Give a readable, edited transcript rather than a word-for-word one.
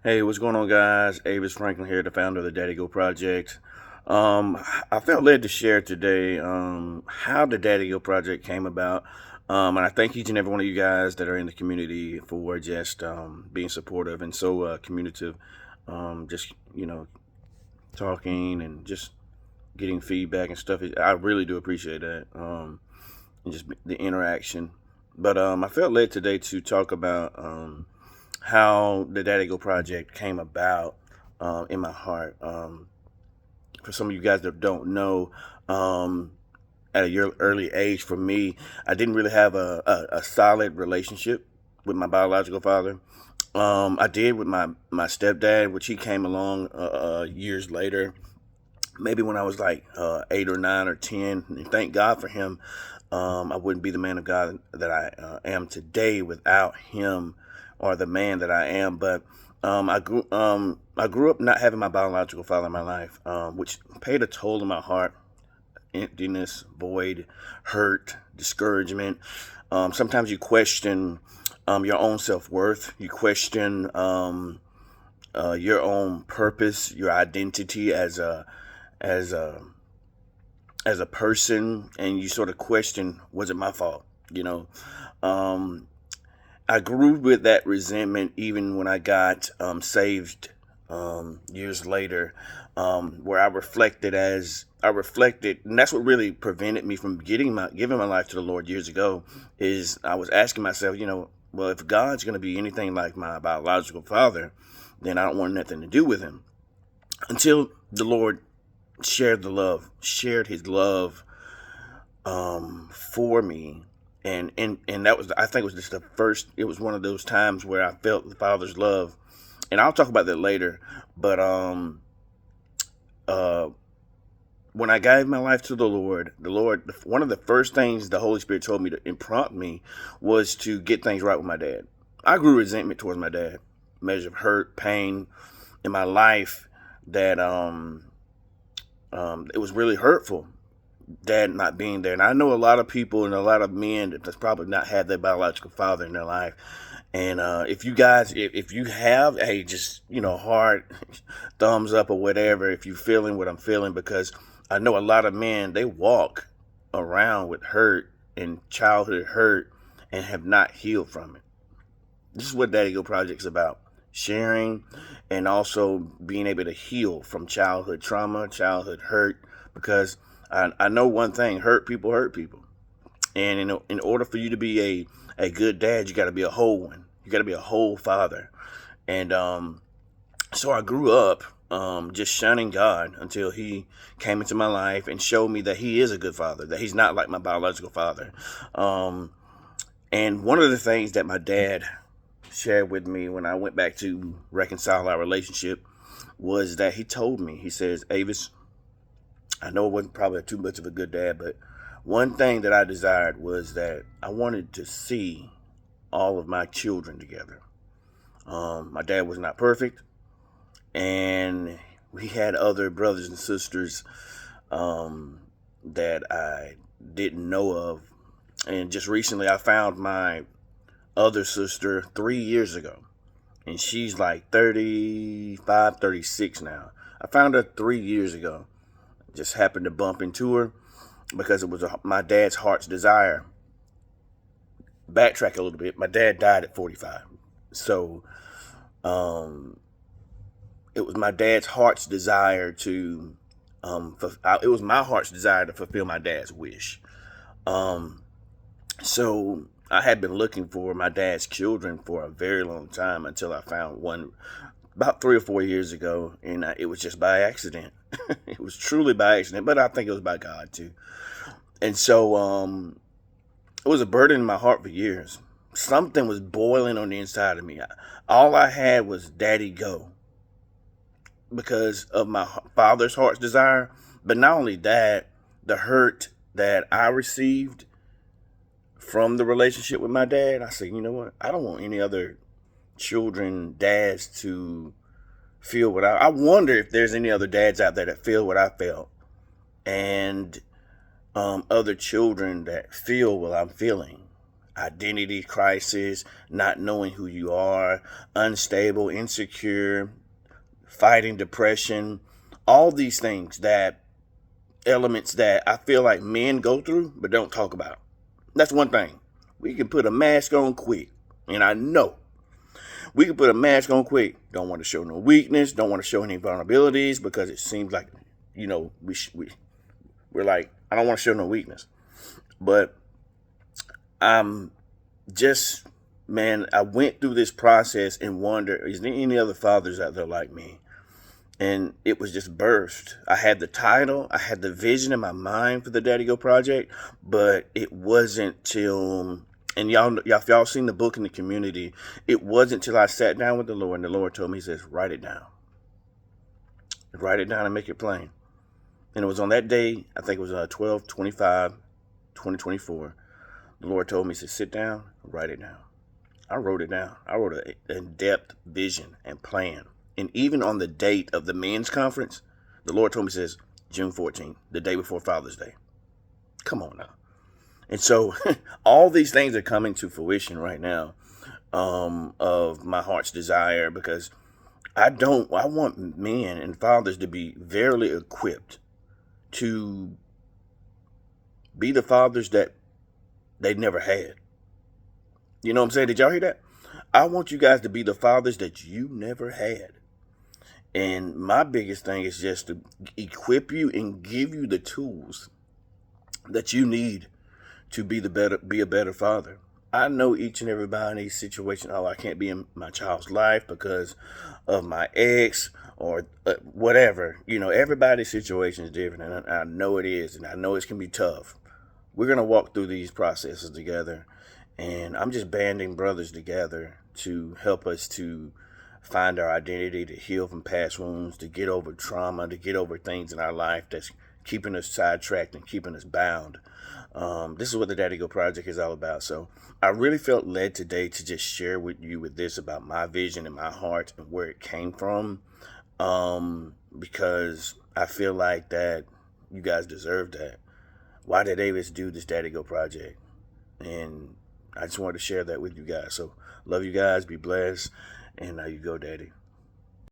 Hey, what's going on, guys? Avis Franklin here, the founder of the DaddyGoProject. I felt led to share today how the DaddyGo Project came about. And I thank each and every one of you guys that are in the community for just being supportive and so communicative. Just, talking and just getting feedback and stuff. I really do appreciate that. And just the interaction. But I felt led today to talk about how the Daddy Go Project came about in my heart. For some of you guys that don't know, at a early age, for me, I didn't really have a solid relationship with my biological father. I did with my stepdad, which he came along years later, maybe when I was like 8 or 9 or 10. And thank God for him. I wouldn't be the man of God that I am today without him, or the man that I am. But I grew up not having my biological father in my life, which paid a toll in my heart. Emptiness, void, hurt, discouragement. Sometimes you question your own self-worth. You question your own purpose, your identity as a as a person, and you sort of question, was it my fault? Um, I grew with that resentment even when I got saved years later, where I reflected, and that's what really prevented me from giving my life to the Lord years ago. Is I was asking myself, well, if God's going to be anything like my biological father, then I don't want nothing to do with him. Until the Lord shared His love for me, and that was, I think, it was just the first. It was one of those times where I felt the Father's love, and I'll talk about that later. But uh, when I gave my life to the Lord, one of the first things the Holy Spirit told me to and prompt me was to get things right with my dad. I grew resentment towards my dad, measure of hurt, pain in my life that it was really hurtful, dad not being there. And I know a lot of people and a lot of men that's probably not had their biological father in their life. And if you guys, if you have a just, hard thumbs up or whatever, if you're feeling what I'm feeling, because I know a lot of men, they walk around with hurt and childhood hurt and have not healed from it. This is what Daddy Go Project's about: sharing and also being able to heal from childhood trauma, childhood hurt. Because I know one thing: hurt people hurt people. And in order for you to be a good dad, you got to be a whole one. You got to be a whole father. And so I grew up just shunning God until He came into my life and showed me that He is a good father, that He's not like my biological father. And one of the things that my dad shared with me when I went back to reconcile our relationship was that he told me, he says, Avis, I know it wasn't probably too much of a good dad, but one thing that I desired was that I wanted to see all of my children together. My dad was not perfect, and we had other brothers and sisters that I didn't know of. And just recently, I found my other sister 3 years ago, and she's like 35, 36 now. I found her 3 years ago. Just happened to bump into her because it was my dad's heart's desire. Backtrack a little bit. My dad died at 45. So it was my dad's heart's desire to, it was my heart's desire to fulfill my dad's wish. So I had been looking for my dad's children for a very long time until I found one about 3 or 4 years ago, and it was just by accident. It was truly by accident, but I think it was by God too. And so it was a burden in my heart for years. Something was boiling on the inside of me. All I had was Daddy Go, because of my father's heart's desire. But not only that, the hurt that I received from the relationship with my dad, I said, you know what? I don't want any other children, dads to feel what I wonder if there's any other dads out there that feel what I felt, and other children that feel what I'm feeling. identity crisis, not knowing who you are, unstable, insecure, fighting depression, all these things, that elements that I feel like men go through but don't talk about. That's one thing. We can put a mask on quick. And I know we can put a mask on quick. Don't want to show no weakness. Don't want to show any vulnerabilities because it seems like, we're like, I don't want to show no weakness. But I'm just, man, I went through this process and wonder, is there any other fathers out there like me? And it was just burst. I had the title, I had the vision in my mind for the Daddy Go Project, but it wasn't till, and if y'all seen the book in the community, it wasn't till I sat down with the Lord and the Lord told me, he says, write it down. Write it down and make it plain. And it was on that day, I think it was 12/25/2024. The Lord told me, he said, sit down, write it down. I wrote it down. I wrote an in-depth vision and plan. And even on the date of the men's conference, the Lord told me, says, June 14th, the day before Father's Day. Come on now. And so all these things are coming to fruition right now, of my heart's desire, because I want men and fathers to be verily equipped to be the fathers that they never had. You know what I'm saying? Did y'all hear that? I want you guys to be the fathers that you never had. And my biggest thing is just to equip you and give you the tools that you need to be a better father. I know each and everybody's situation. Oh, I can't be in my child's life because of my ex or whatever. Everybody's situation is different, and I know it is, and I know it can be tough. We're gonna walk through these processes together, and I'm just banding brothers together to help us to find our identity, to heal from past wounds, to get over trauma, to get over things in our life that's keeping us sidetracked and keeping us bound. This is what the Daddy Go Project is all about. So I really felt led today to just share with you with this about my vision and my heart and where it came from, because I feel like that you guys deserve that. Why did Davis do this Daddy Go Project? And I just wanted to share that with you guys. So love you guys. Be blessed. And now you go, Daddy.